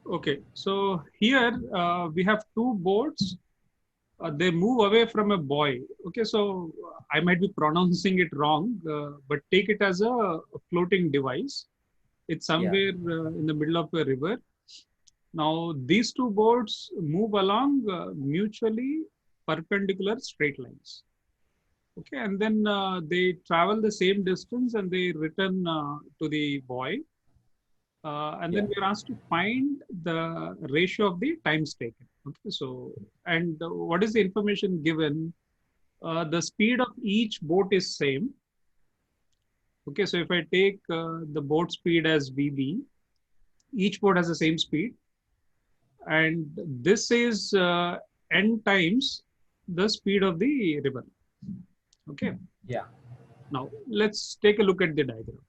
Okay, so here we have two boats. They move away from a buoy. Okay, so I might be pronouncing it wrong, but take it as a floating device. It's Yeah. somewhere in the middle of a river. Now, these two boats move along mutually perpendicular straight lines. Okay, and then they travel the same distance and they return to the buoy. And then Yeah. we are asked to find the ratio of the times taken. Okay, so and what is the information given? The speed of each boat is same. Okay, so if I take the boat speed as VB, each boat has the same speed, and this is n times the speed of the river. Okay, Yeah. now let's take a look at the diagram.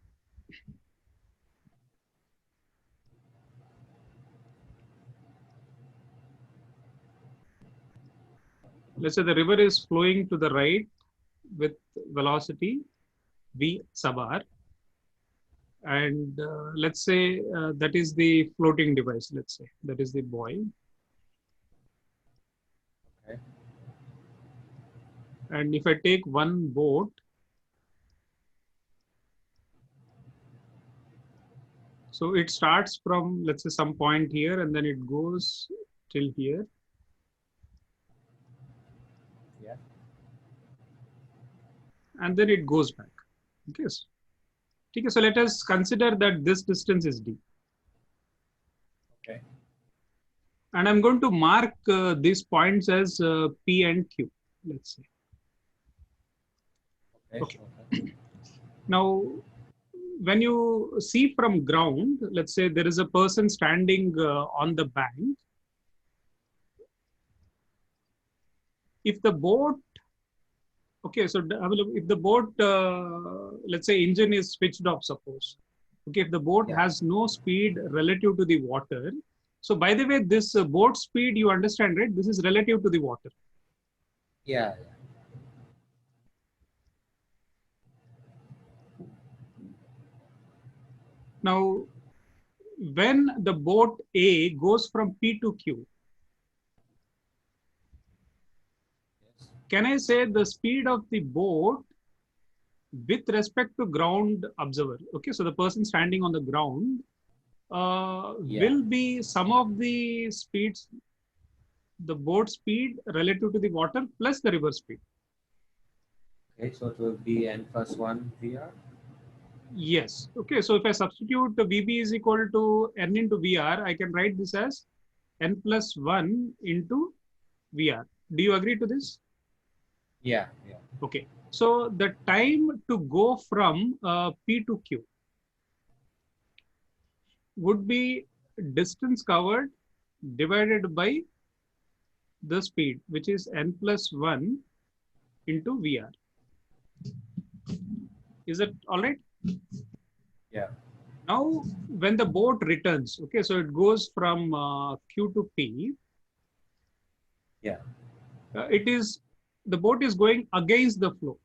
Let's say the river is flowing to the right with velocity v sub r, and let's say that is the floating device. Let's say that is the buoy, Okay. and if I take one boat, so it starts from, let's say, some point here, and then it goes till here, Yeah. and then it goes back. Okay, so let us consider that this distance is d, Okay. and I'm going to mark these points as p and q. Let's say. Okay. Okay. Okay. Now, when you see from ground, let's say there is a person standing on the bank. If the boat, okay, so if the boat, let's say engine is switched off, suppose. Okay, if the boat Yeah. has no speed relative to the water. So by the way, this boat speed, you understand, right? This is relative to the water. Yeah. Now, when the boat A goes from P to Q, Yes. can I say the speed of the boat with respect to ground observer? Okay, so the person standing on the ground Yeah. will be some of the speeds, the boat speed relative to the water plus the river speed. Okay. So it will be n plus one VR. Yes. Okay, so if I substitute the VB is equal to N into VR, I can write this as N plus 1 into VR. Do you agree to this? Yeah. Yeah. Okay. So the time to go from P to Q would be distance covered divided by the speed, which is N plus 1 into VR. Is that all right? Yeah. Now, when the boat returns, okay, so it goes from Q to P, Yeah. it is, the boat is going against the flow.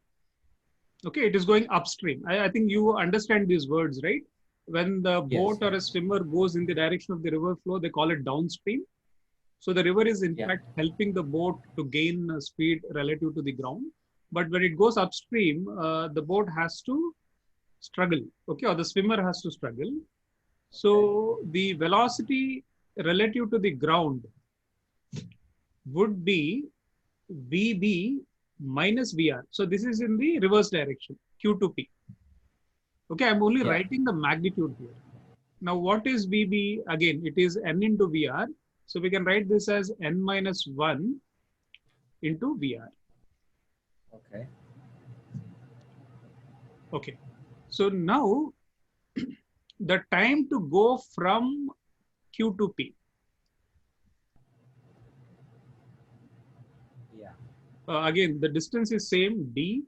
Okay, it is going upstream. I think you understand these words, right? When the boat Yes. or a Yes. swimmer goes in the direction of the river flow, they call it downstream. So the river is in Yeah. fact helping the boat to gain speed relative to the ground. But when it goes upstream, the boat has to struggle, okay, or the swimmer has to struggle. Okay. So the velocity relative to the ground would be VB minus VR. So this is in the reverse direction, Q to P. Okay, I'm only Yeah. writing the magnitude here. Now, what is VB? Again, it is N into VR. So we can write this as N minus 1 into VR. Okay. Okay. So now the time to go from Q to P. Yeah. Again, the distance is same, D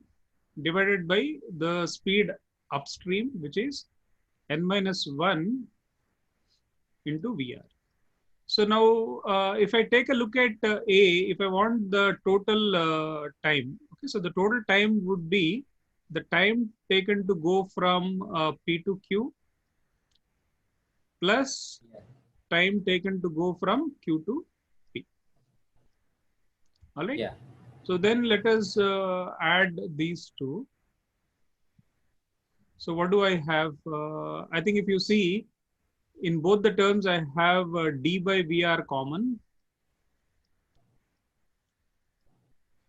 divided by the speed upstream, which is N minus 1 into VR. So now, if I take a look at A, if I want the total time, okay, so the total time would be the time taken to go from P to Q plus Yeah. time taken to go from Q to P. All right. Yeah. So then let us add these two. So what do I have? I think if you see in both the terms, I have d by VR common.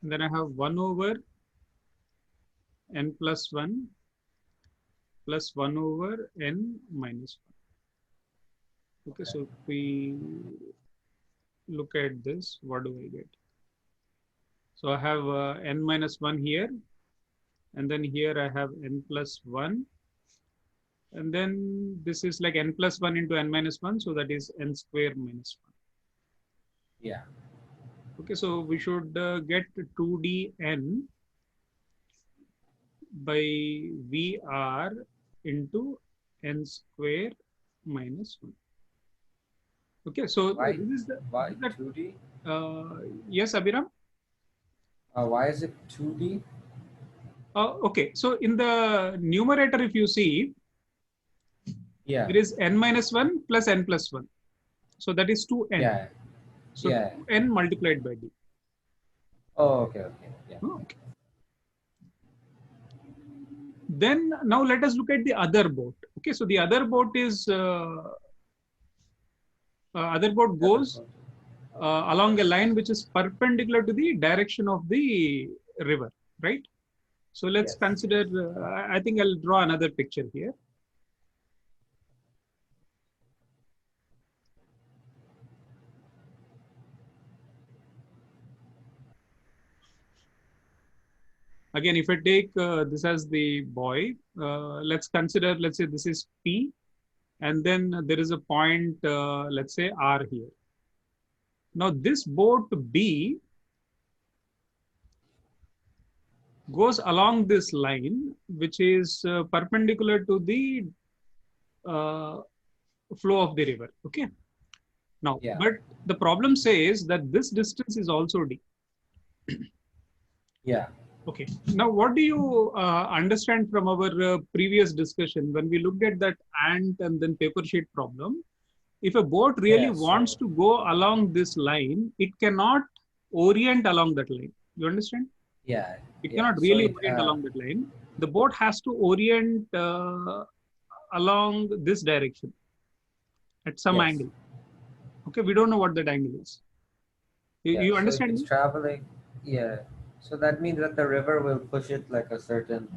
And then I have 1 over n plus 1 plus 1 over n minus 1. Okay, so if we look at this, what do I get? So I have n minus 1 here. And then here I have n plus 1. And then this is like n plus 1 into n minus 1. So that is n square minus 1. Yeah. Okay, so we should get 2dn by VR into n square minus 1. Okay, so Why, this is the, why this is 2D? yes, Abhiram? Why is it 2D? Okay, so in the numerator, if you see, Yeah. there is n minus 1 plus n plus 1. So that is 2n. Yeah. So Yeah. 2n multiplied by d. Oh, okay, okay. Yeah. Okay. Then now let us look at the other boat. Okay, so the other boat is other boat goes along a line which is perpendicular to the direction of the river, right? So let's Yes. consider. I think I'll draw another picture here. Again, if I take this as the boy, let's consider, let's say this is P, and then there is a point, let's say R here. Now this boat B goes along this line, which is perpendicular to the flow of the river. Okay. Now, Yeah. but the problem says that this distance is also D. Yeah. Okay. Now, what do you understand from our previous discussion when we looked at that ant and then paper sheet problem? If a boat really wants to go along this line, it cannot orient along that line. You understand? Yeah. It cannot really orient along that line. The boat has to orient along this direction at some angle. Okay, we don't know what that angle is. You understand? So it's traveling. Yeah. So that means that the river will push it like a certain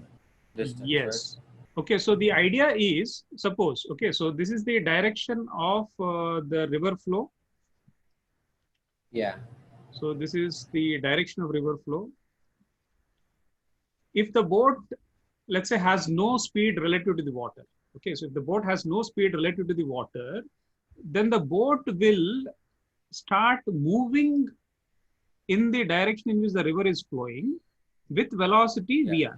distance. Yes. Right? Okay, so the idea is, suppose, okay, so this is the direction of the river flow. Yeah. So this is the direction of river flow. If the boat, let's say, has no speed relative to the water, okay, so if the boat has no speed relative to the water, then the boat will start moving in the direction in which the river is flowing with velocity VR.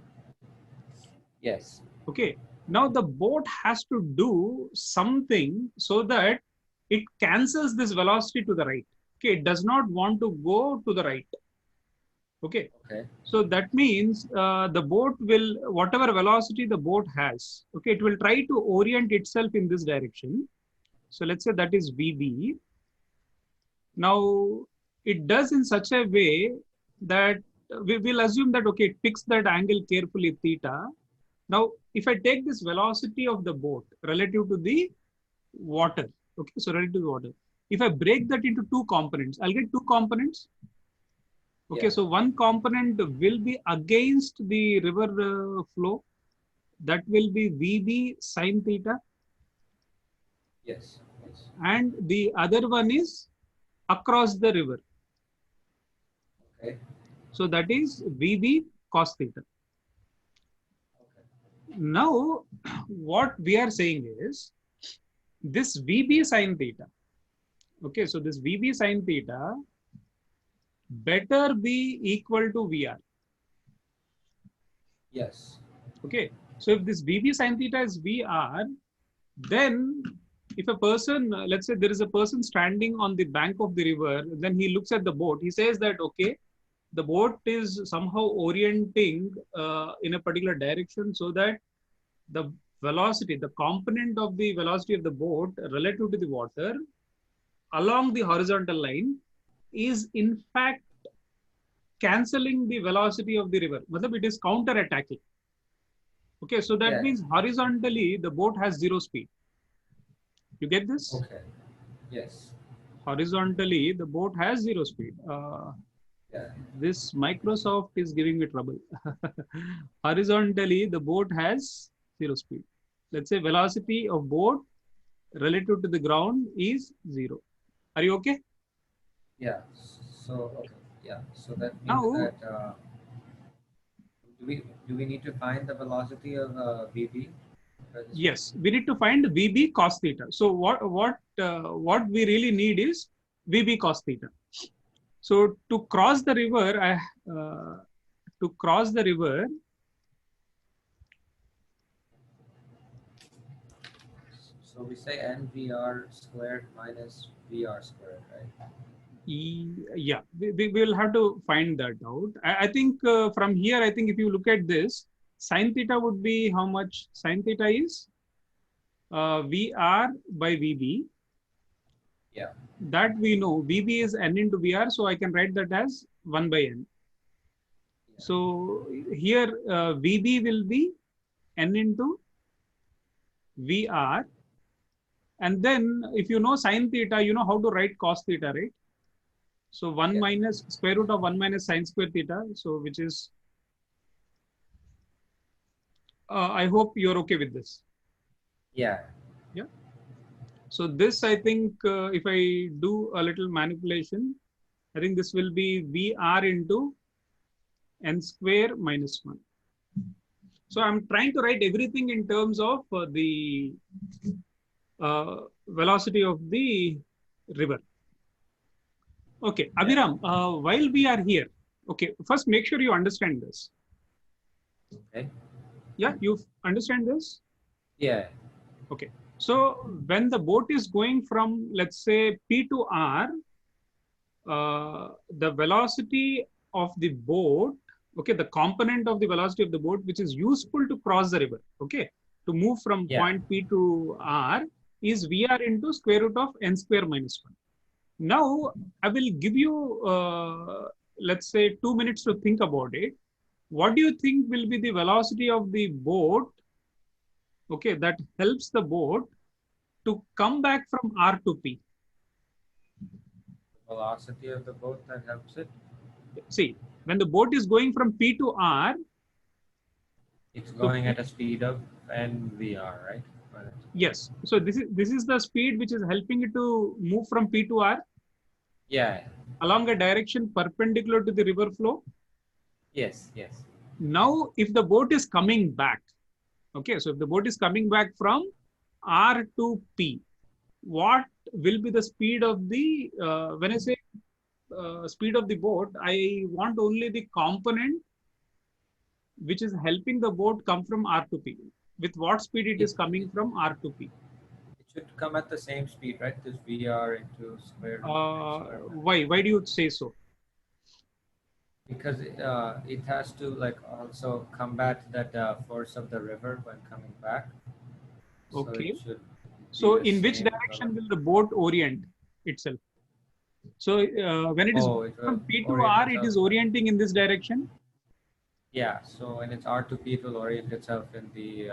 Yes. Okay. Now the boat has to do something so that it cancels this velocity to the right. Okay. It does not want to go to the right. Okay. Okay. So that means the boat will, whatever velocity the boat has, okay, it will try to orient itself in this direction. So let's say that is VB. Now it does in such a way that we will assume that, okay, it picks that angle carefully, theta. Now, if I take this velocity of the boat relative to the water, okay, so relative to the water, if I break that into two components, I'll get two components. Okay, so one component will be against the river flow. That will be VB sine theta. Yes. Yes. And the other one is across the river. Okay. So that is VB cos theta. Okay. Now, what we are saying is this VB sine theta. Okay, so this VB sine theta better be equal to VR. Yes. Okay, so if this VB sine theta is VR, then if a person, let's say there is a person standing on the bank of the river, then he looks at the boat, he says that, okay, the boat is somehow orienting in a particular direction so that the velocity, the component of the velocity of the boat relative to the water along the horizontal line is in fact cancelling the velocity of the river. Matlab, it is counter attacking. Okay, so that Yeah. means horizontally the boat has zero speed. You get this? Okay. Yes. Horizontally the boat has zero speed. Yeah. This Microsoft is giving me trouble. Horizontally the boat has zero speed. Let's say velocity of boat relative to the ground is zero. Are you okay? Yeah. So okay. Yeah. So that means Now, that do we need to find the velocity of VB for this one? yes, we need to find VB cos theta. So what we really need is VB cos theta. So to cross the river, to cross the river, So we say NVR squared minus VR squared, right? yeah, we will have to find that out. I think from here, I think if you look at this, sin theta would be how much? Sin theta is VR by VB. Yeah. That we know. VB is N into VR, so I can write that as 1 by N. Yeah. So here VB will be N into VR. And then if you know sin theta, you know how to write cos theta, right? So 1 Yeah. minus square root of 1 minus sin square theta. So which is, I hope you're okay with this. Yeah. Yeah. So this, I think if I do a little manipulation, I think this will be VR into N square minus 1. So I'm trying to write everything in terms of the velocity of the river. Okay, Yeah. Abhiram, while we are here, okay, first make sure you understand this. Okay. Yeah, you understand this? Yeah. Okay. So when the boat is going from, let's say, P to R, the velocity of the boat, okay, the component of the velocity of the boat, which is useful to cross the river, okay, to move from Yeah. point P to R is VR into square root of N square minus 1. Now, I will give you, let's say, 2 minutes to think about it. What do you think will be the velocity of the boat, okay, that helps the boat to come back from R to P? Velocity of the boat that helps it. See, when the boat is going from P to R, It's so going at a speed of NVR, right? yes. So this is the speed which is helping it to move from P to R Yeah. along a direction perpendicular to the river flow. Yes. Yes. Now, if the boat is coming back, okay, so if the boat is coming back from R to P, what will be the speed of the, when I say speed of the boat, I want only the component which is helping the boat come from R to P. With what speed it is coming from R to P? It should come at the same speed, right? This VR into square root. Why? Why do you say so? Because it has to like also combat that force of the river when coming back. So Okay. it should. So in which direction will the boat orient itself? So when it is from P to R, it is orienting in this direction. Yeah. So when it's R to P, it will orient itself in the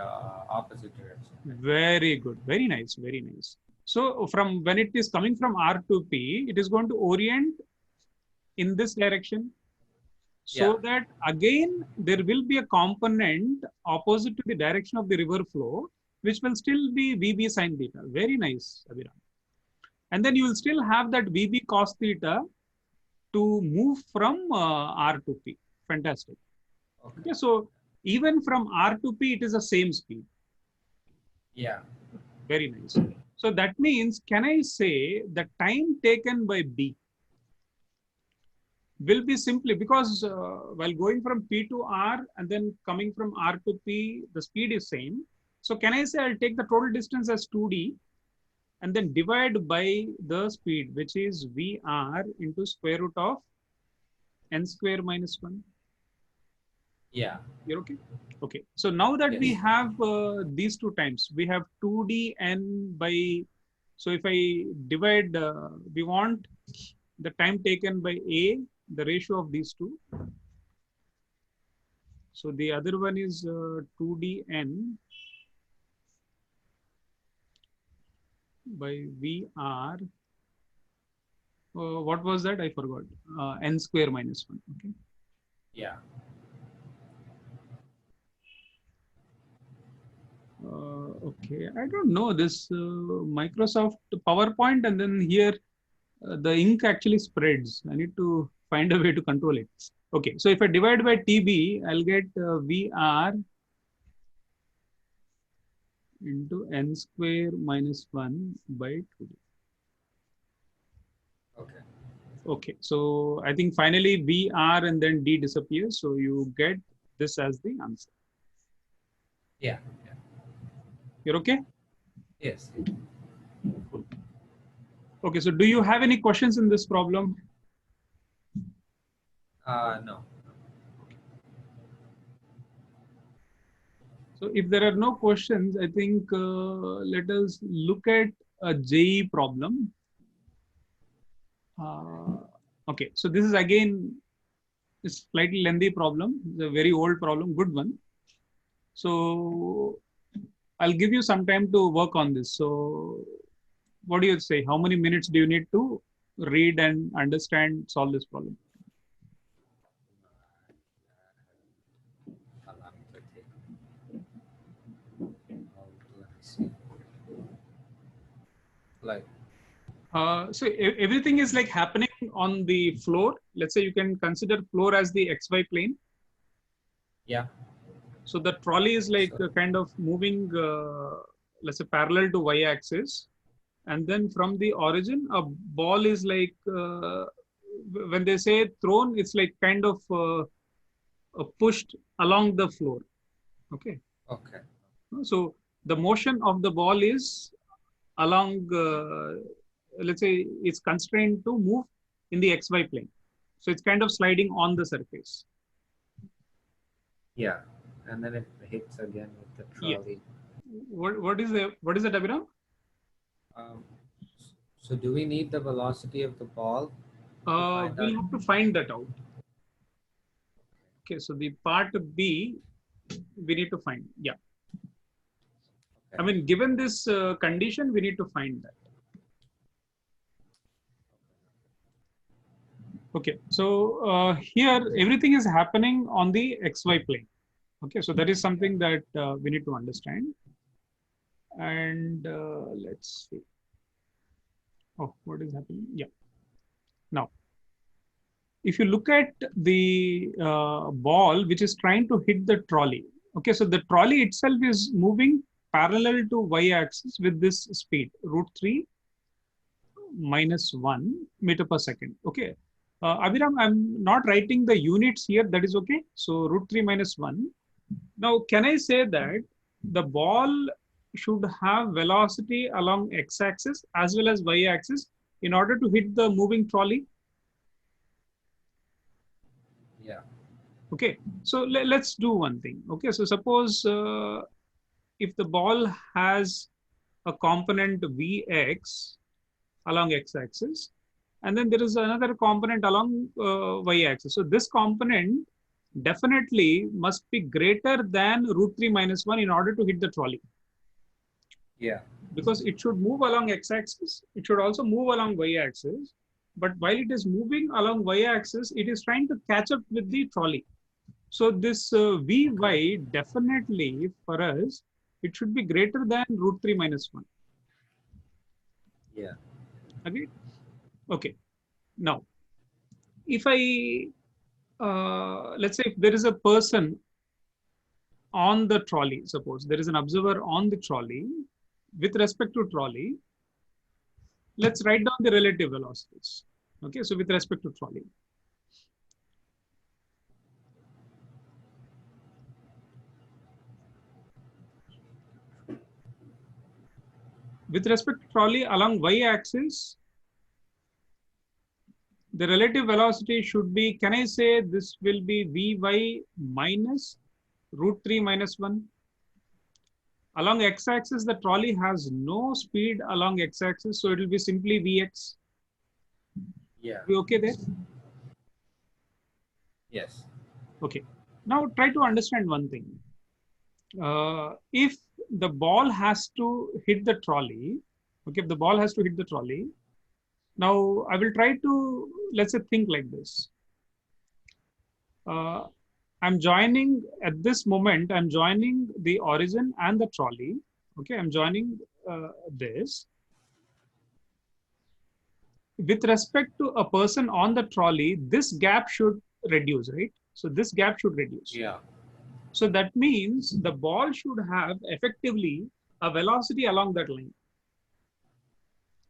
opposite direction. Very good. Very nice. Very nice. So from when it is coming from R to P, it is going to orient in this direction. So that again, there will be a component opposite to the direction of the river flow, which will still be VB sin theta. Very nice, Abhiram. And then you will still have that VB cos theta to move from R to P. Fantastic. Okay, so even from R to P, it is the same speed. Yeah. Very nice. So that means, can I say the time taken by B will be simply because while going from P to R and then coming from R to P, the speed is same. So can I say I'll take the total distance as 2D and then divide by the speed, which is VR into square root of N square minus 1. Yeah. You're okay? Okay. So now that we have these two times, we have 2D N by So if I divide, we want the time taken by A, the ratio of these two. So the other one is 2dn by VR. What was that? I forgot. N square minus 1. Okay. Yeah. Okay. I don't know this Microsoft PowerPoint, and then here the ink actually spreads. I need to find a way to control it. Okay. So if I divide by TB, I'll get VR into N square minus 1 by 2D. Okay. Okay, so I think finally V, R, and then D disappears. So you get this as the answer. Yeah. Yeah. You're okay? Yes. Cool. Okay, so do you have any questions in this problem? No. So if there are no questions, I think let us look at a JE problem. Okay, so this is again a slightly lengthy problem. It's a very old problem, good one. So I'll give you some time to work on this. So what do you say? How many minutes do you need to read and understand, solve this problem? Allow me to take. Let me see. Like. So everything is like happening on the floor. Let's say you can consider floor as the XY plane. Yeah. So the trolley is like kind of moving, let's say parallel to Y axis. And then from the origin, a ball is like, when they say thrown, it's like kind of pushed along the floor. Okay. Okay. So the motion of the ball is along, let's say it's constrained to move in the XY plane. So it's kind of sliding on the surface. Yeah. And then it hits again with the trolley. Yeah. What is that, Abhinav? So do we need the velocity of the ball? We'll have to find that out. Okay, so the part B, we need to find. Yeah. Okay. I mean, given this condition, we need to find that. Okay, so here everything is happening on the XY plane. Okay, so that is something that we need to understand. And let's see. Oh, what is happening? Yeah. Now, if you look at the ball which is trying to hit the trolley, okay, so the trolley itself is moving parallel to Y-axis with this speed, √3 minus 1 meter per second. Okay, Abhiram, I'm not writing the units here. That is okay. So √3 minus 1. Now, can I say that the ball should have velocity along x-axis as well as y-axis in order to hit the moving trolley? Yeah. Okay, so let's do one thing. Okay, so suppose if the ball has a component Vx along x-axis, and then there is another component along y-axis. So this component definitely must be greater than √3 minus 1 in order to hit the trolley. Yeah. Because it should move along x-axis, it should also move along y-axis. But while it is moving along y-axis, it is trying to catch up with the trolley. So this Vy definitely for us, it should be greater than √3 minus 1. Yeah. Agreed? Okay. Now, if I, let's say if there is a person on the trolley, suppose there is an observer on the trolley, with respect to trolley, let's write down the relative velocities. Okay, so with respect to trolley. With respect to trolley along y-axis, the relative velocity should be, can I say this will be Vy minus √3 minus 1? Along x-axis, the trolley has no speed along x-axis, so it will be simply Vx. Yeah. We okay there? Yes. Okay. Now try to understand one thing. If the ball has to hit the trolley, okay, if the ball has to hit the trolley, now I will try to, let's say, think like this. I'm joining at this moment, I'm joining the origin and the trolley. Okay, I'm joining this. With respect to a person on the trolley, this gap should reduce, right? So this gap should reduce. Yeah. So that means the ball should have effectively a velocity along that line.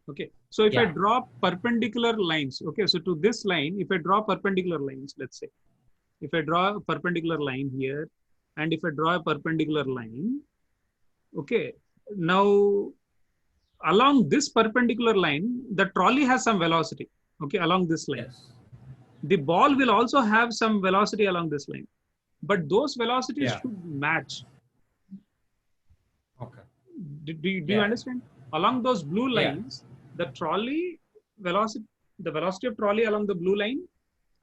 Okay. So if I Yeah. draw perpendicular lines, okay, so to this line, if I draw perpendicular lines, let's say, if I draw a perpendicular line here, and if I draw a perpendicular line, okay, now along this perpendicular line, the trolley has some velocity, okay, along this line. Yes. The ball will also have some velocity along this line, but those velocities Yeah. should match. Okay. Do you Yeah. understand? Along those blue Yeah. lines, the trolley velocity, the velocity of trolley along the blue line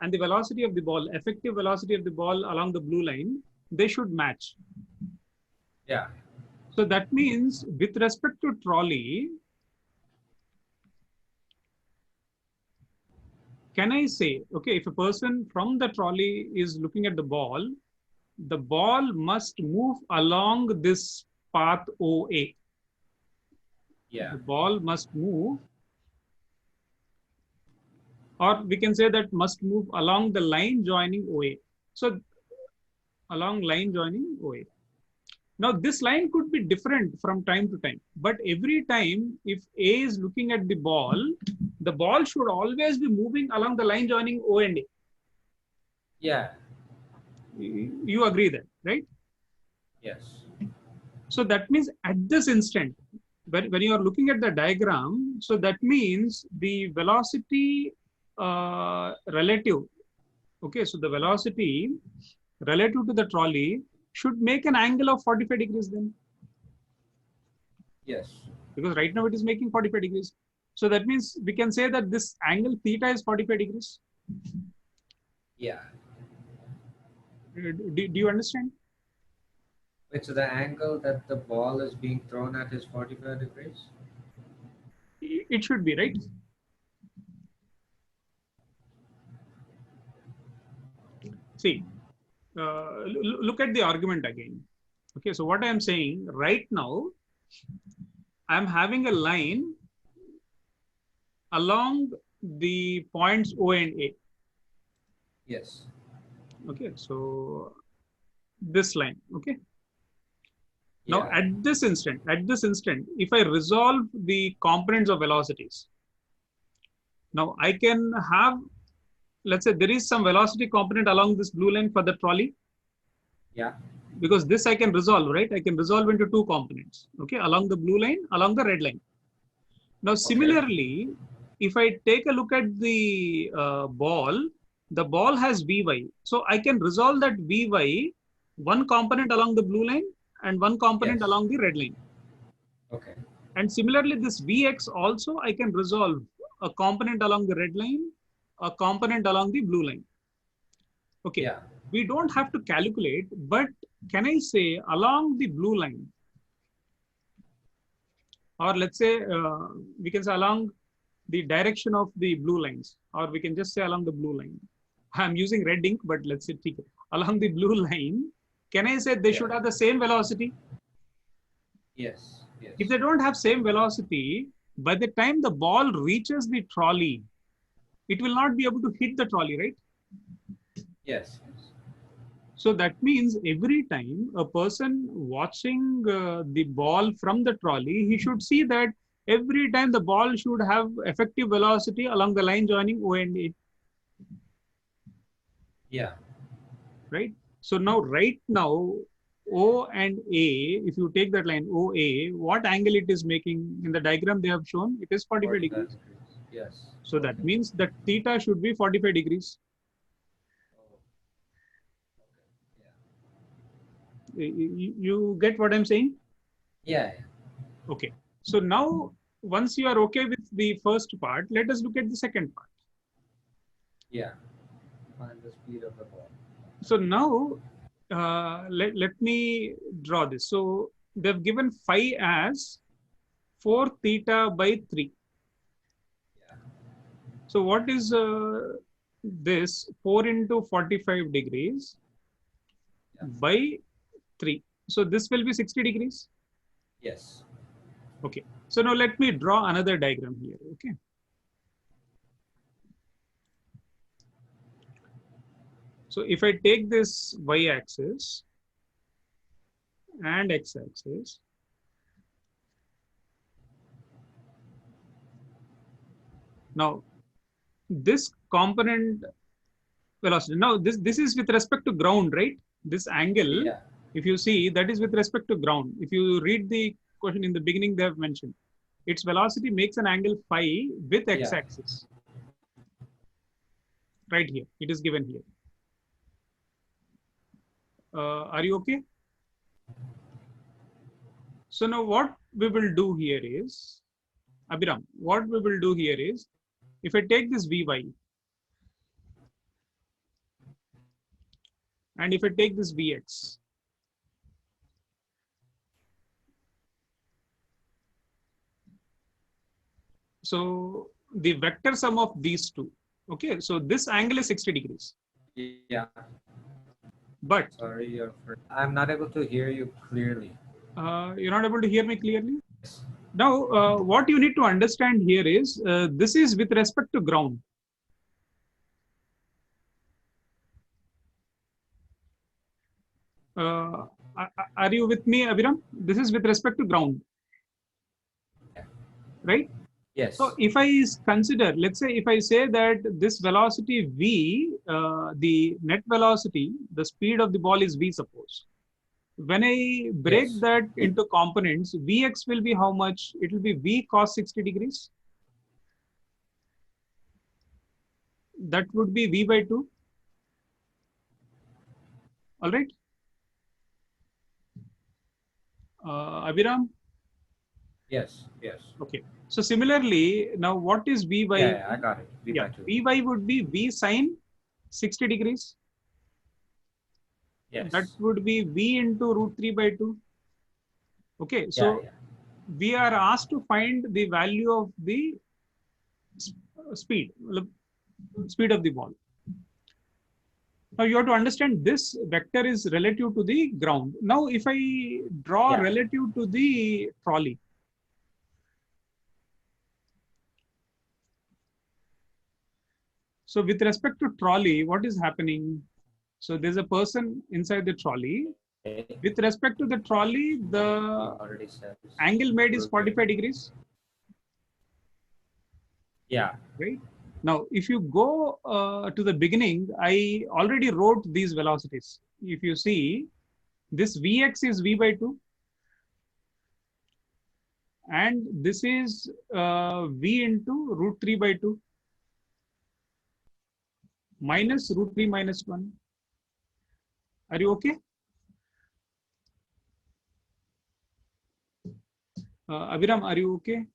and the velocity of the ball, effective velocity of the ball along the blue line, they should match. Yeah. So that means with respect to trolley, can I say, okay, if a person from the trolley is looking at the ball must move along this path OA. Yeah. The ball must move, or we can say that must move along the line joining OA. So along line joining OA. Now this line could be different from time to time, but every time if A is looking at the ball should always be moving along the line joining O and A. Yeah. You agree that, right? Yes. So that means at this instant, when you are looking at the diagram, so that means the velocity relative, okay, so the velocity relative to the trolley should make an angle of 45 degrees then. Yes. Because right now it is making 45 degrees. So that means we can say that this angle theta is 45 degrees. Yeah. Do you understand? Wait, so the angle that the ball is being thrown at is 45 degrees? It should be, right? See, look at the argument again. Okay, so what I am saying right now, I am having a line along the points O and A. Yes. Okay, so this line, okay. Now Yeah. at this instant, if I resolve the components of velocities, now I can have, let's say there is some velocity component along this blue line for the trolley. Yeah. Because this I can resolve, right? I can resolve into two components, okay, along the blue line, along the red line. Now, similarly, if I take a look at the ball has Vy. So I can resolve that Vy, one component along the blue line and one component Yes. along the red line. Okay. And similarly, this Vx also I can resolve a component along the red line, a component along the blue line. Okay. Yeah. We don't have to calculate, but can I say along the blue line, or let's say we can say along the direction of the blue lines, or we can just say along the blue line. I'm using red ink, but let's say along the blue line, can I say they should have the same velocity? Yes. Yes. If they don't have same velocity, by the time the ball reaches the trolley, it will not be able to hit the trolley, right? Yes. So that means every time a person watching the ball from the trolley, he should see that every time the ball should have effective velocity along the line joining O and A. Yeah. Right? So now, right now, O and A, if you take that line OA, what angle it is making in the diagram they have shown, it is 45 degrees. Yes. So that means that theta should be 45 degrees. You get what I'm saying? Yeah, yeah. Okay. So now, once you are okay with the first part, let us look at the second part. Yeah. Find the speed of the ball. So now, let me draw this. So they've given phi as 4 theta by 3. Yeah. So what is this? 4 into 45 degrees Yeah. by 3. So this will be 60 degrees. Yes. Okay. So now let me draw another diagram here. Okay. So if I take this y-axis and x-axis, now this component velocity. Now this is with respect to ground, right? This angle, Yeah. if you see, that is with respect to ground. If you read the question in the beginning, they have mentioned its velocity makes an angle phi with Yeah. x-axis. Right here, it is given here. Are you okay? So now what we will do here is, Abhiram, what we will do here is, if I take this Vy and if I take this Vx, so the vector sum of these two, okay, so this angle is 60 degrees. Yeah. But Sorry, I'm not able to hear you clearly. you're not able to hear me clearly. Yes. Now, what you need to understand here is this is with respect to ground. Uh, are you with me, Abhiram? This is with respect to ground, right? So Yes. if I consider, let's say, if I say that this velocity v, the net velocity, the speed of the ball is v, suppose. When I break Yes. that into components, vx will be how much? It will be v cos 60 degrees. That would be v by 2. All right. Abhiram? Yes. Yes. Okay. So similarly, now what is v by? Yeah, yeah, I got it. V Yeah, by 2. Vy would be v sine 60 degrees. That Yes. would be v into root 3 by 2. Okay, Yeah, so yeah. we are asked to find the value of the speed, speed of the ball. Now you have to understand this vector is relative to the ground. Now if I draw Yeah. relative to the trolley, so with respect to trolley, what is happening? So there's a person inside the trolley. Okay. With respect to the trolley, You the already said it's angle made is rotating. 45 degrees, Yeah. right? Now, if you go to the beginning, I already wrote these velocities. If you see, this Vx is V by 2, and this is V into root 3 by 2 minus root 3 minus 1. Are you okay? Abhiram, are you okay?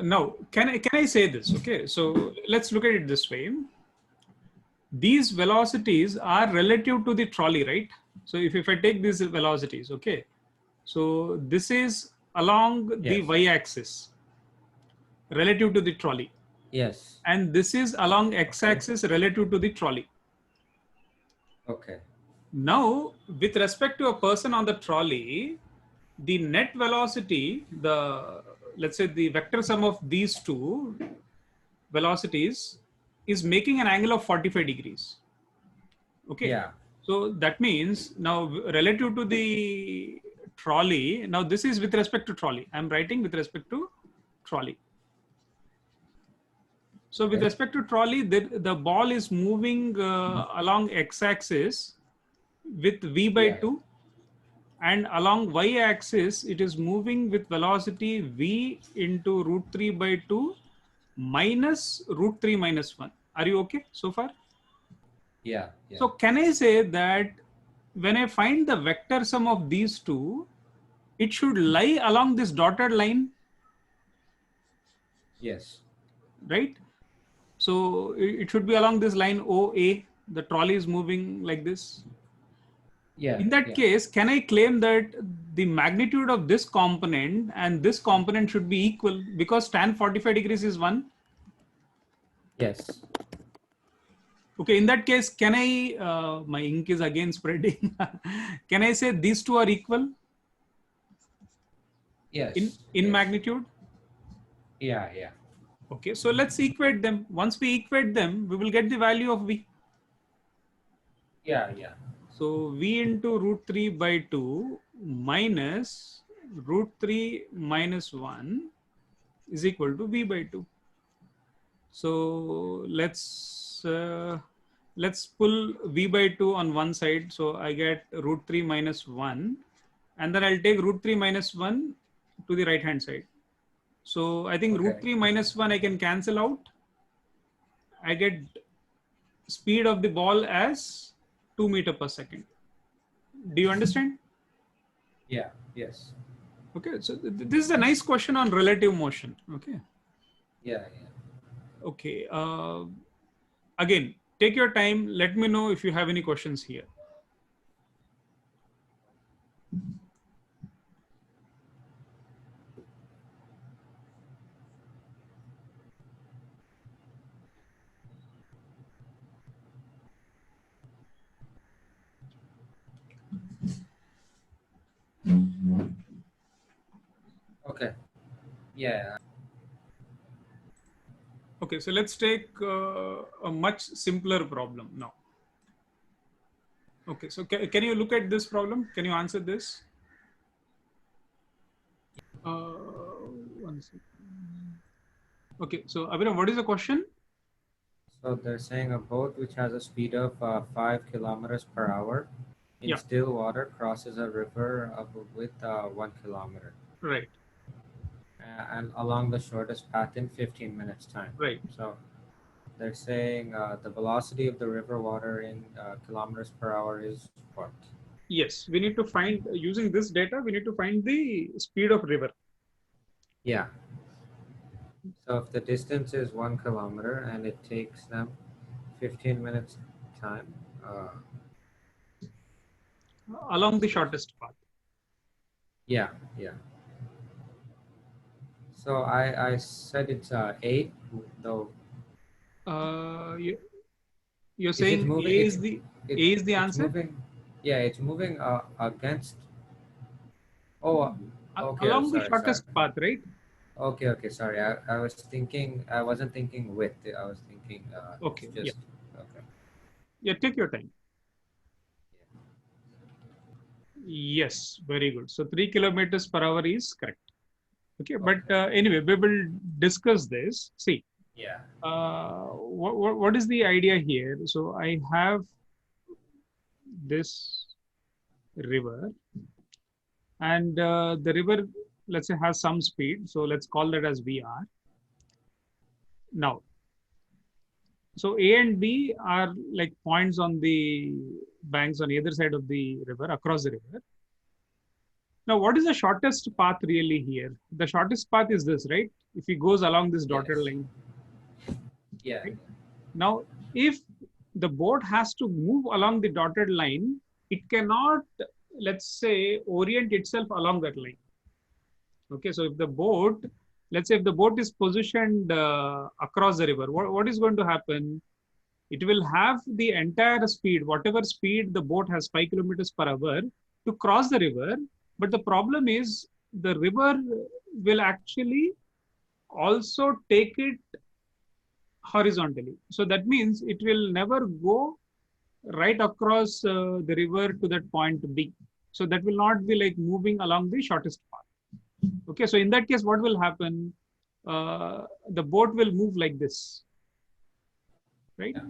Now, can I say this? Okay, so let's look at it this way. These velocities are relative to the trolley, right? So if I take these velocities, okay, so this is along the Yes. y-axis relative to the trolley, Yes. and this is along x-axis relative to the trolley. Okay. Now, with respect to a person on the trolley, the net velocity, the, let's say, the vector sum of these two velocities is making an angle of 45 degrees. Okay. Yeah. So that means now relative to the trolley, now this is with respect to trolley. I'm writing with respect to trolley. So with Okay. respect to trolley, the ball is moving along x-axis with v by Yeah. 2, and along y-axis it is moving with velocity v into root 3 by 2 minus root 3 minus 1. Are you okay so far? Yeah. Yeah. So can I say that when I find the vector sum of these two, it should lie along this dotted line, Yes. right? So it should be along this line OA. The trolley is moving like this. Yeah. In that Yeah. case, can I claim that the magnitude of this component and this component should be equal because tan 45 degrees is 1? Yes. Okay, in that case, can I, my ink is again spreading. Can I say these two are equal Yes. in Yes. magnitude? Yeah. Yeah. Okay, so let's equate them. Once we equate them, we will get the value of V. Yeah. Yeah. So V into root 3 by 2 minus root 3 minus 1 is equal to V by 2. So let's pull V by 2 on one side. So I get root 3 minus 1, and then I'll take root 3 minus 1 to the right hand side. So I think root Okay. 3 minus 1 I can cancel out. I get speed of the ball as 2 meter per second. Do you understand? Yeah. Yes. Okay, so this is a nice question on relative motion. Okay. Yeah. Yeah. Okay. Again, take your time. Let me know if you have any questions here. Okay. Yeah. Okay, so let's take a much simpler problem now. Okay, so can you look at this problem? Can you answer this? One second. Okay, so Abhinav, what is the question? So they're saying a boat which has a speed of 5 kilometers per hour in Yeah. still water crosses a river with 1 kilometer. Right. And along the shortest path in 15 minutes time. Right. So they're saying the velocity of the river water in kilometers per hour is what? Yes, we need to find, using this data, we need to find the speed of river. Yeah. So if the distance is 1 kilometer and it takes them 15 minutes time. Along the shortest path. Yeah, yeah. So I said it's 8, though. You're saying moving? A is the A is the it's answer? Moving, yeah, it's moving against. Oh, okay. Along the Sorry, shortest sorry. path, right? Okay, okay. Sorry, I was thinking. I wasn't thinking width. I was thinking. Okay. Just, Yeah. Okay. Yeah. Take your time. Yes. Very good. So 3 kilometers per hour is correct. Okay. But anyway, we will discuss this. See. Yeah. What is the idea here? So I have this river, and the river, let's say, has some speed. So let's call that as VR. Now, so A and B are like points on the banks on either side of the river, across the river. Now, what is the shortest path really here? The shortest path is this, right? If he goes along this dotted line. Yeah. Right? Now, if the boat has to move along the dotted line, it cannot, let's say, orient itself along that line. Okay, so if the boat, let's say if the boat is positioned across the river, what is going to happen? It will have the entire speed, whatever speed the boat has, 5 kilometers per hour, to cross the river. But the problem is the river will actually also take it horizontally. So that means it will never go right across the river to that point B. So that will not be like moving along the shortest path. Okay, so in that case, what will happen? The boat will move like this, right? Yeah.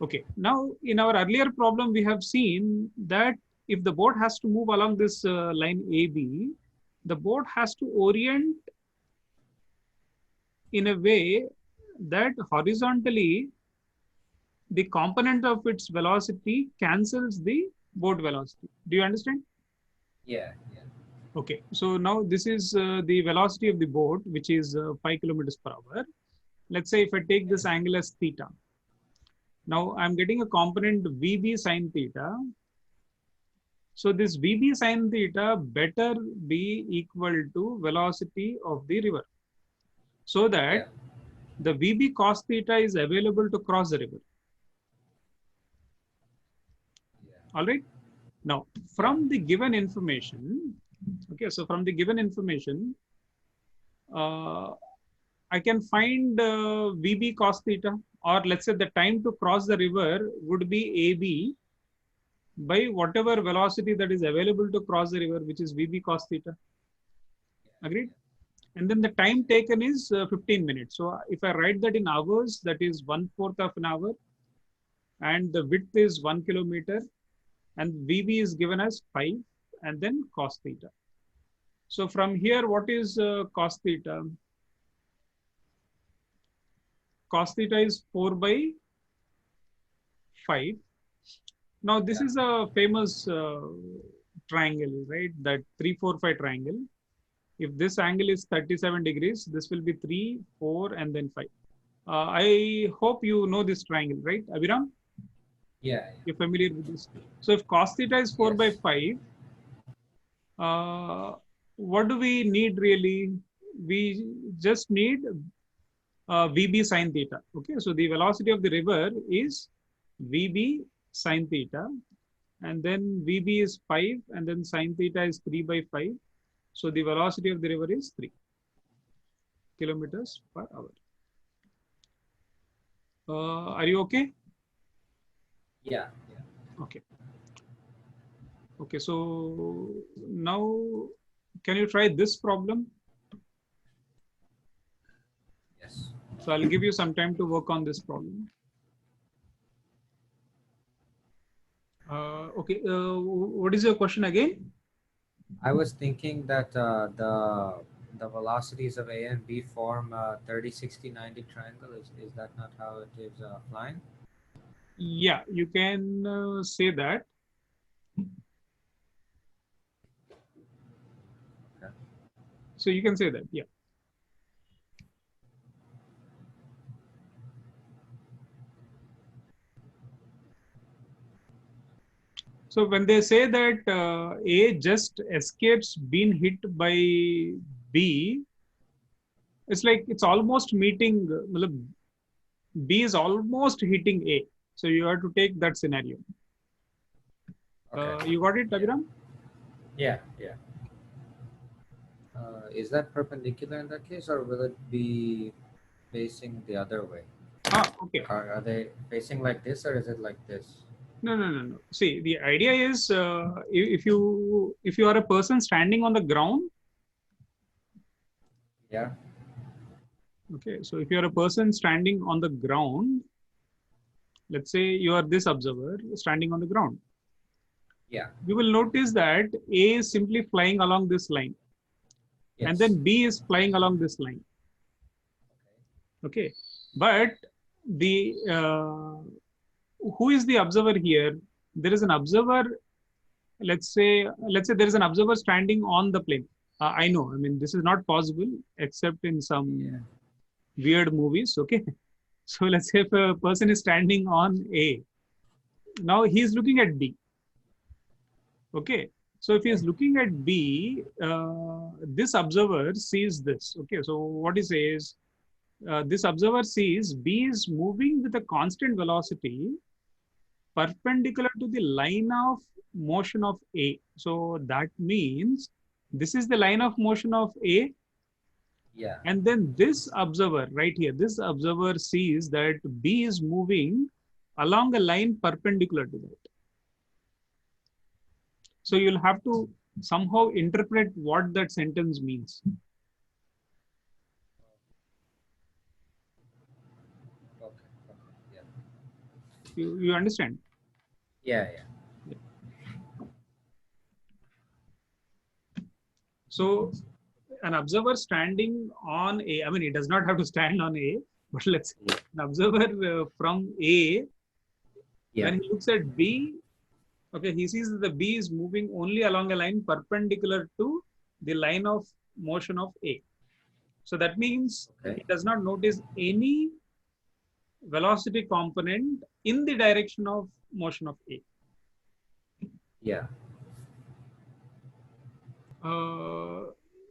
Okay, now in our earlier problem, we have seen that if the boat has to move along this line AB, the boat has to orient in a way that horizontally, the component of its velocity cancels the boat velocity. Do you understand? Yeah. Yeah. Okay, so now this is the velocity of the boat, which is 5 kilometers per hour. Let's say if I take this angle as theta. Now I'm getting a component VB sine theta. So this VB sine theta better be equal to velocity of the river, so that Yeah. the VB cos theta is available to cross the river. Yeah. All right. Now, from the given information, okay, so from the given information, uh, I can find VB cos theta, or let's say the time to cross the river would be AB by whatever velocity that is available to cross the river, which is VB cos theta. Agreed? And then the time taken is 15 minutes. So if I write that in hours, that is 1/4 of an hour, and the width is 1 kilometer, and VB is given as 5, and then cos theta. So from here, what is cos theta? Cos theta is 4 by 5. Now, this Yeah. is a famous triangle, right? That 3, 4, 5 triangle. If this angle is 37 degrees, this will be 3, 4, and then 5. I hope you know this triangle, right, Abhiram? Yeah. You're familiar with this. So if cos theta is 4 by Yes. 5, what do we need really? We just need VB sine theta. Okay, so the velocity of the river is VB sine theta, and then VB is 5, and then sine theta is 3 by 5. So the velocity of the river is 3 kilometers per hour. Are you okay? Yeah. Yeah. Okay. Okay, so now can you try this problem? Yes. So I'll give you some time to work on this problem. Okay, what is your question again? I was thinking that the velocities of A and B form a 30, 60, 90 triangle. Is that not how it is flying? Yeah, you can say that. Okay. So you can say that, yeah. So when they say that A just escapes being hit by B, it's like it's almost meeting, B is almost hitting A. So you have to take that scenario. Okay. You got it, Yeah. Abhiram? Yeah. Yeah. Is that perpendicular in that case, or will it be facing the other way? Okay. Are they facing like this, or is it like this? No, no, no, no. See, the idea is if you are a person standing on the ground, Yeah. okay. So if you are a person standing on the ground, let's say you are this observer standing on the ground, Yeah. you will notice that A is simply flying along this line, and Yes. then B is flying along this line. Okay, but the who is the observer here? There is an observer. Let's say there is an observer standing on the plane. I know. I mean, this is not possible except in some weird movies. Okay, so let's say if a person is standing on A, now he is looking at B. Okay, so if he is Okay. looking at B, this observer sees this. Okay, so what he says, this observer sees B is moving with a constant velocity perpendicular to the line of motion of A. So that means this is the line of motion of A. Yeah. And then this observer right here, this observer sees that B is moving along a line perpendicular to that. So you'll have to somehow interpret what that sentence means. Okay. Yeah. You understand? Yeah. Yeah. So an observer standing on A, I mean, it does not have to stand on A, but let's say an observer from A, Yeah. when he looks at B, Okay, he sees that the B is moving only along a line perpendicular to the line of motion of A. So that means Okay. he does not notice any velocity component in the direction of motion of A. Yeah.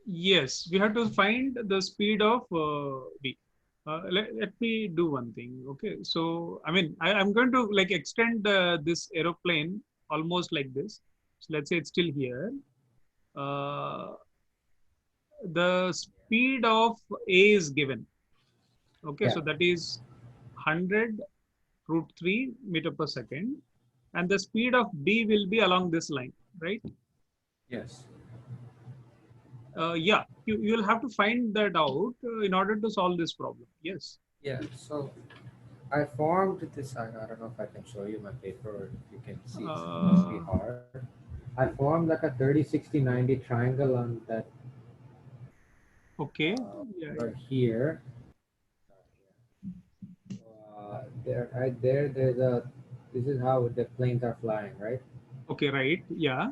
Yes, we have to find the speed of V. Let me do one thing. Okay, so I mean, I'm going to like extend this aeroplane almost like this. So let's say it's still here. Uh, the speed of A is given. Okay, Yeah. so that is 100 root 3 meter per second. And the speed of B will be along this line, right? Yes. Yeah, you'll have to find that out in order to solve this problem. Yes. Yeah. So I formed this. I don't know if I can show you my paper or if you can see. It must be Uh, hard. I formed like a 30, 60, 90 triangle on that okay. Yeah, right yeah. here. There, right there. There's a. This is how the planes are flying, right? Okay, right. Yeah.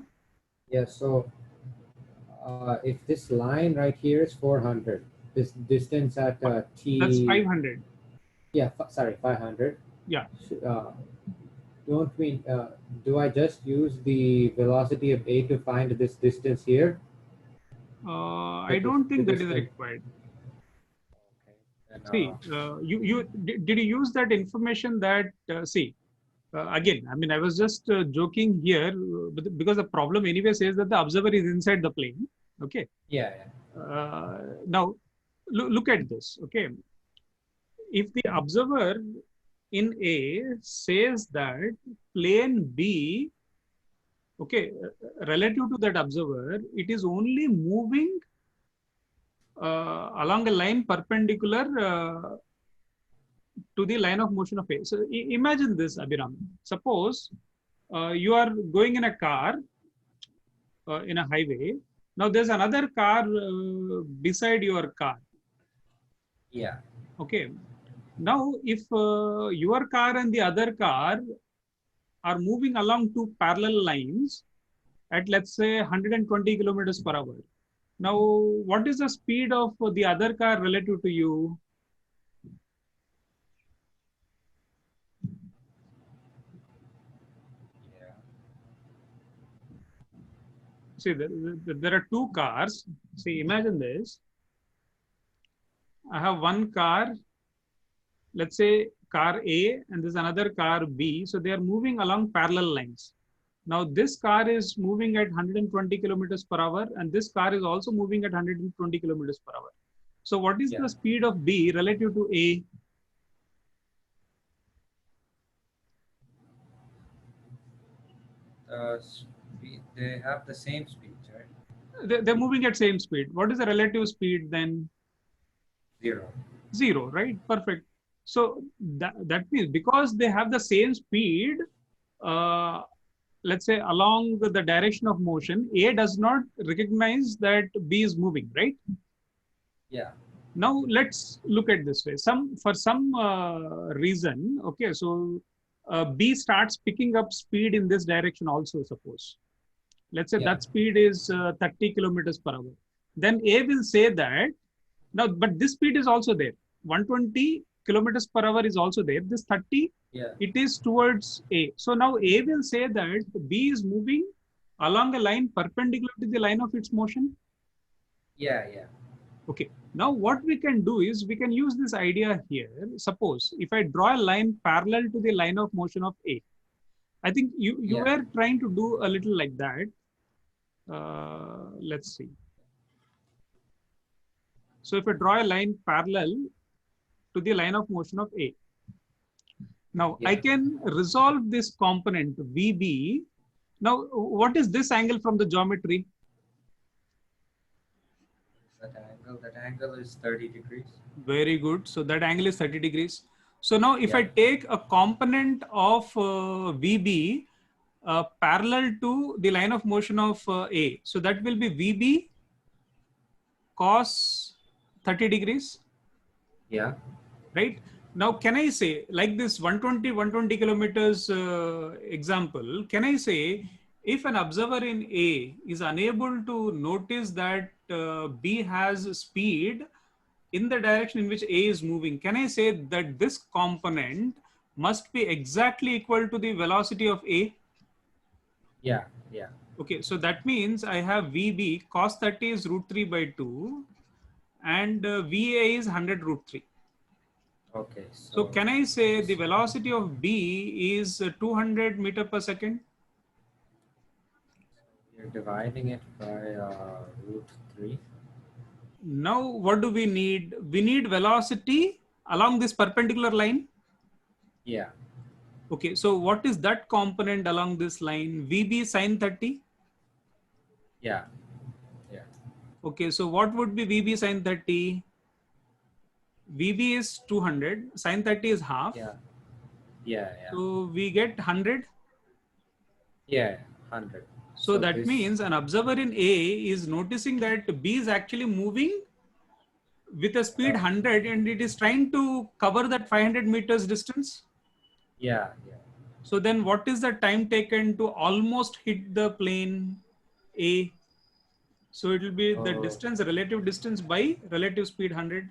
Yeah. So if this line right here is 400, this distance at That's t. 500. Yeah. Sorry, 500. Yeah. Uh, don't we? Do I just use the velocity of a to find this distance here? I don't The think that is distance. required. Okay. And See, did you use that information that, see, again, I mean, I was just joking here because the problem anyway says that the observer is inside the plane. Okay. yeah, yeah, Now, look at this. Okay. If the observer in A says that plane B, okay, relative to that observer, it is only moving along a line perpendicular to the line of motion of A. So imagine this, Abhiram. Suppose you are going in a car in a highway. Now there's another car beside your car. yeah, Okay. Now, if your car and the other car are moving along two parallel lines at, let's say, 120 kilometers per hour. Now, what is the speed of the other car relative to you? yeah, See, there are two cars. See, imagine this. I have one car, let's say car A, and there's another car B. So they are moving along parallel lines. Now, this car is moving at 120 kilometers per hour, and this car is also moving at 120 kilometers per hour. So, what is yeah. the speed of B relative to A? They have the same speeds, right? They're moving at same speed. What is the relative speed then? 0. Zero, right? Perfect. So that means because they have the same speed, uh, let's say along the direction of motion, A does not recognize that B is moving, right? Yeah, Now let's look at this way. For some reason, okay, so B starts picking up speed in this direction also. Suppose, let's say yeah, that speed is 30 kilometers per hour. Then A will say that now, but this speed is also there. 120 kilometers per hour is also there. This 30, yeah, it is towards A. So now A will say that B is moving along a line perpendicular to the line of its motion. yeah, yeah, Okay. Now what we can do is we can use this idea here. Suppose if I draw a line parallel to the line of motion of A, I think you yeah, were trying to do a little like that. Let's see. So if I draw a line parallel to the line of motion of A, now I yeah. can resolve this component VB. Now, what is this angle from the geometry? That angle is 30 degrees. Very good. So that angle is 30 degrees. So now if I Yeah, take a component of VB parallel to the line of motion of A, so that will be VB cos 30 degrees, yeah, right? Now, can I say, like this 120 kilometers example, can I say if an observer in A is unable to notice that B has speed in the direction in which A is moving, can I say that this component must be exactly equal to the velocity of A? Yeah, yeah. Okay, so that means I have VB cos 30 is root 3 by 2 and VA is 100 root 3. Okay, So so can I say the velocity of B is 200 meter per second? you're dividing it by root 3. Now what do we need? We need velocity along this perpendicular line. Yeah, Okay, so what is that component along this line? VB sine 30. yeah, yeah, Okay, so what would be VB sine 30? VB is 200, sine 30 is half. yeah, yeah, yeah, So we get 100. yeah, 100. So So that this, means an observer in A is noticing that B is actually moving with a speed uh, 100 and it is trying to cover that 500 meters distance. yeah, yeah. So then what is the time taken to almost hit the plane A? So it will be the Oh, distance, relative distance by relative speed 100.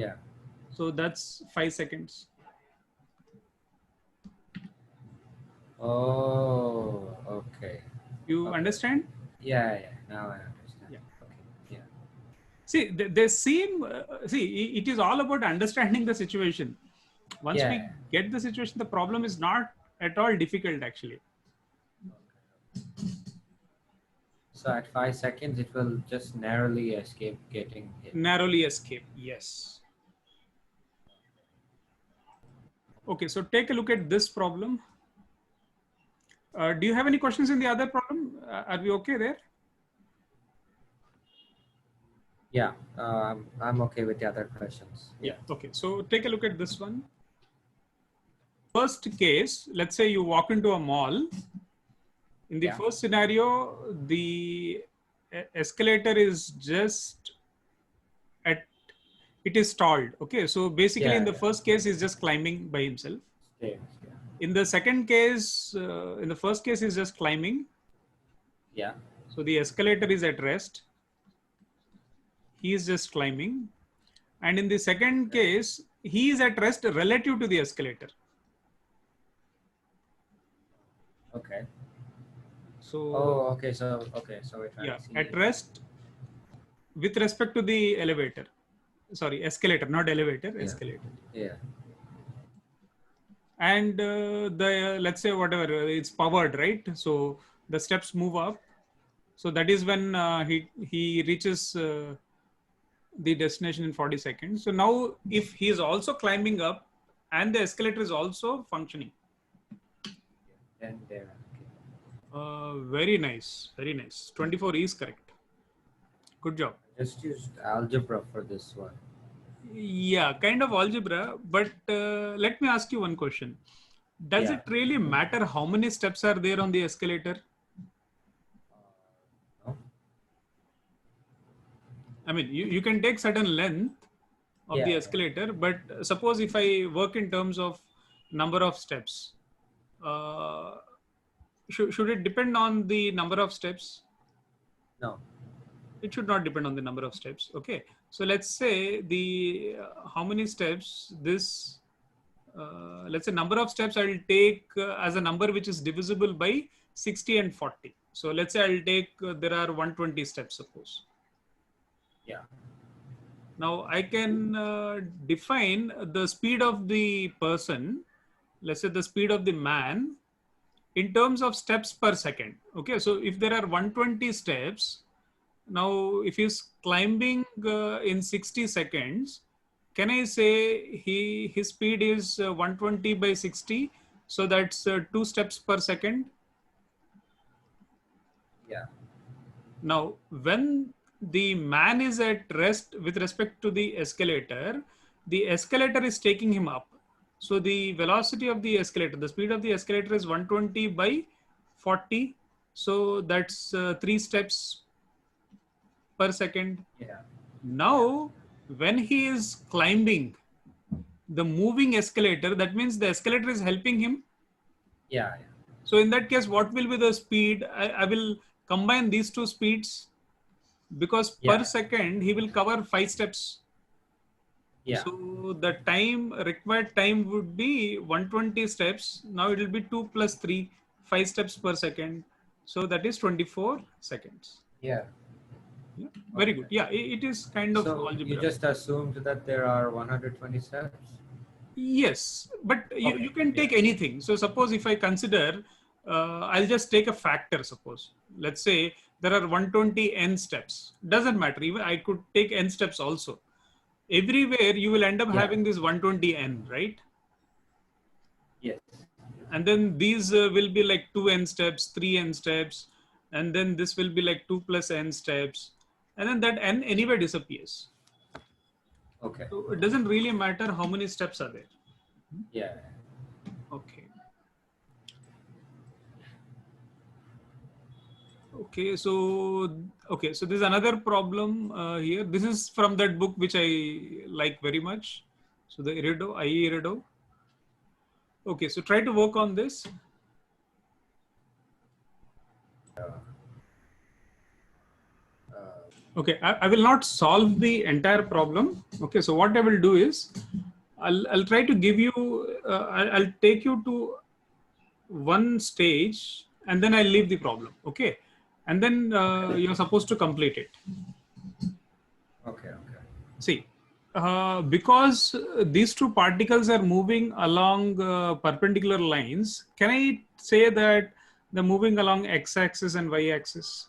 yeah. So that's 5 seconds. Oh, okay. You Okay. understand? Yeah, yeah. Now I understand. Yeah. Okay. Yeah. See, they seem, it is all about understanding the situation. Once Yeah. we get the situation, the problem is not at all difficult actually. So at 5 seconds, it will just narrowly escape getting hit. Narrowly escape, yes. Okay, so take a look at this problem. Do you have any questions in the other problem? Are we okay there? Yeah. I'm okay with the other questions. Yeah. Yeah. Okay. So take a look at this one. First case, let's say you walk into a mall. In the Yeah. first scenario, the escalator is just at, it is stalled. Okay. So basically in Yeah. the Yeah. first case, he's just climbing by himself. Stairs. Yeah. In the second case, in the first case, he's just climbing. Yeah. So the escalator is at rest. He is just climbing. And in the second case, he is at rest relative to the escalator. Okay. So, Oh, okay. So okay. So we're trying yeah, to see. at rest with respect to the elevator. Sorry, escalator, not elevator, Yeah. escalator. Yeah. And the, let's say whatever, it's powered, right? So the steps move up. So that is when he reaches the destination in 40 seconds. So now if he is also climbing up and the escalator is also functioning. And there. Very nice, very nice. 24 is correct. Good job. Just used algebra for this one. Yeah, kind of algebra, but let me ask you one question. Does Yeah. it really matter how many steps are there on the escalator? No? I mean, you can take certain length of the Yeah. escalator, but suppose if I work in terms of number of steps, uh, should it depend on the number of steps? No. It should not depend on the number of steps. Okay. So let's say the how many steps this, let's say number of steps I'll take as a number which is divisible by 60 and 40. So let's say I'll take, there are 120 steps, suppose. Yeah. Now I can define the speed of the person, let's say the speed of the man in terms of steps per second. Okay. So if there are 120 steps, now if he's climbing in 60 seconds, can I say his speed is 120 by 60? So that's 2 steps per second. Yeah. Now, when the man is at rest with respect to the escalator is taking him up. So the velocity of the escalator, the speed of the escalator is 120 by 40. So that's 3 steps per second. Yeah. Now, when he is climbing, the moving escalator, that means the escalator is helping him. Yeah, yeah. So in that case, what will be the speed? I will combine these two speeds, because per Yeah, second he will cover 5 steps. yeah. So the required time would be 120 steps. Now it will be 2 plus 3, 5 steps per second. So that is 24 seconds. Yeah. Yeah. Very good. Okay. Yeah, it is kind of So you algebra. just assumed that there are 120 steps? Yes, but you Okay. can Yeah. take anything. So suppose if I consider, I'll just take a factor. Suppose, let's say there are 120 n steps. Doesn't matter. Even I could take n steps also. Everywhere you will end up Yeah. having this 120 n, right? Yes. And then these will be like 2n steps, 3n steps, and then this will be like 2 plus n steps, and then that n anyway disappears. Okay. So it doesn't really matter how many steps are there. Yeah. Okay. Okay, so there's another problem here. This is from that book which I like very much. So the Irido, IE Irido. Okay, so try to work on this. Okay, I will not solve the entire problem. Okay, so what I will do is, I'll try to give you, I'll take you to one stage, and then I'll leave the problem. Okay, and then you're supposed to complete it. Okay. Okay. See, because these two particles are moving along perpendicular lines, can I say that they're moving along x-axis and y-axis?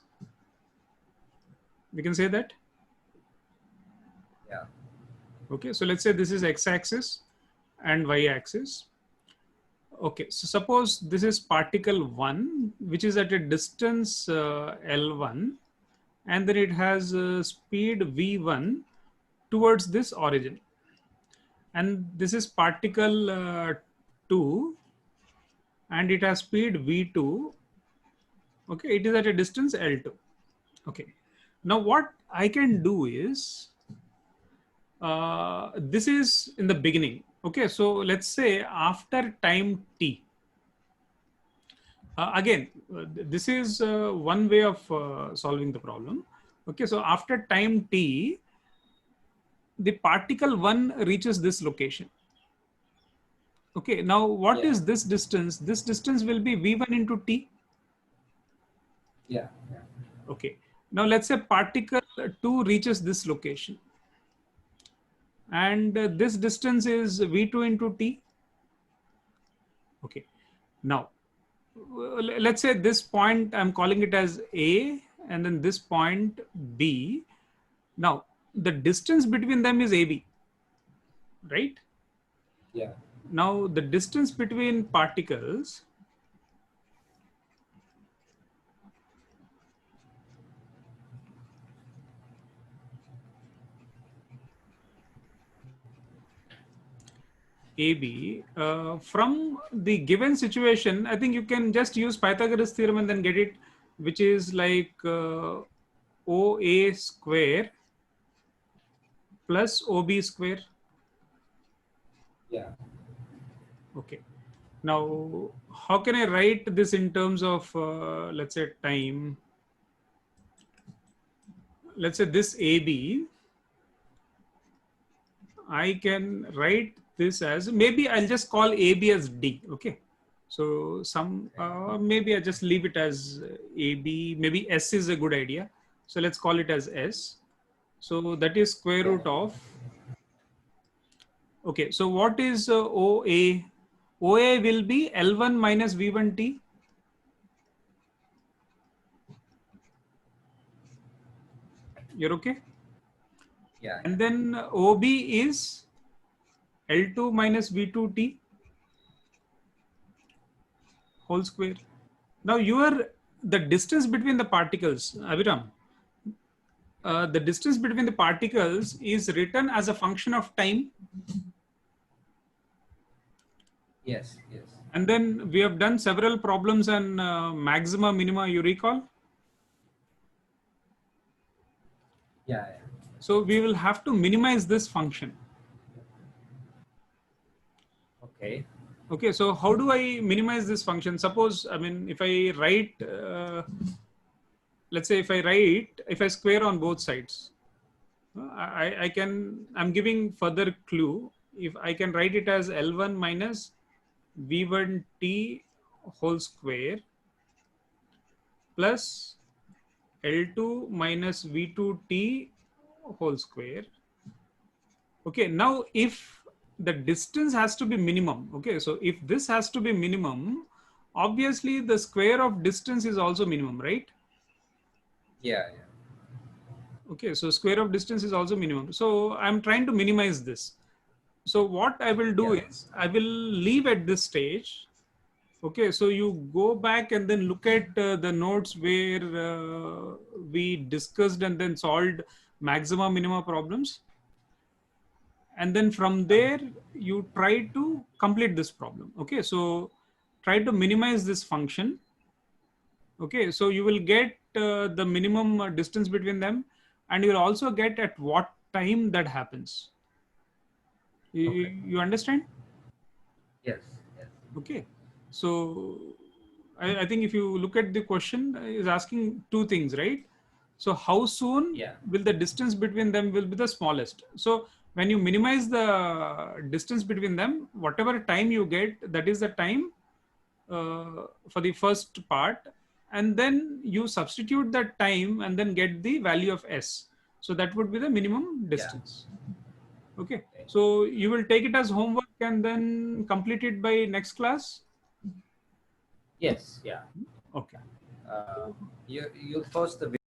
We can say that. Yeah. Okay, so let's say this is x-axis and y-axis. Okay, so suppose this is particle 1, which is at a distance L1, and then it has speed V1 towards this origin. And this is particle 2, and it has speed V2. Okay, it is at a distance L2. Okay, now what I can do is, this is in the beginning. Okay, so let's say after time t. Again, this is one way of solving the problem. Okay, so after time t, the particle 1 reaches this location. Okay, now what Yeah. is this distance? This distance will be v1 into t. Yeah. Yeah. Okay, now let's say particle 2 reaches this location, and this distance is v2 into t. Okay, now let's say this point I'm calling it as A, and then this point B. Now the distance between them is AB, right? Yeah. Now the distance between particles AB, from the given situation, I think you can just use Pythagoras theorem and then get it, which is like OA square plus OB square. Yeah. Okay. Now, how can I write this in terms of, let's say, time? Let's say this AB, I can write this as, maybe I'll just call AB as D. Okay. So maybe I just leave it as AB. Maybe S is a good idea. So let's call it as S. So that is square Yeah. root of. Okay. So what is OA? OA will be L1 minus V1T. You're okay? Yeah. And then OB is L2 minus V2T whole square. Now the distance between the particles, Aviram, the distance between the particles is written as a function of time. Yes. Yes. And then we have done several problems on maxima, minima, you recall? Yeah. Yeah. So we will have to minimize this function. Okay. Okay, so how do I minimize this function? Suppose, I mean, if I write, let's say if I square on both sides, I'm giving further clue. If I can write it as L1 minus V1t whole square plus L2 minus V2t whole square. Okay, now if the distance has to be minimum, okay, so if this has to be minimum, obviously the square of distance is also minimum, right? Yeah, yeah. Okay, so square of distance is also minimum. So I'm trying to minimize this. So what I will do Yeah. is I will leave at this stage. Okay, so you go back and then look at the notes where we discussed and then solved maxima minima problems. And then from there, you try to complete this problem. Okay, so try to minimize this function. Okay, so you will get the minimum distance between them, and you will also get at what time that happens. You, Okay. you understand? Yes. Yes. Okay, so I think if you look at the question, is asking two things, right? So how soon Yeah. will the distance between them will be the smallest? So when you minimize the distance between them, whatever time you get, that is the time for the first part, and then you substitute that time and then get the value of s. So that would be the minimum Yeah. distance. Okay, Okay. so you will take it as homework and then complete it by next class. Yes. Yeah. Okay. Uh, you'll post the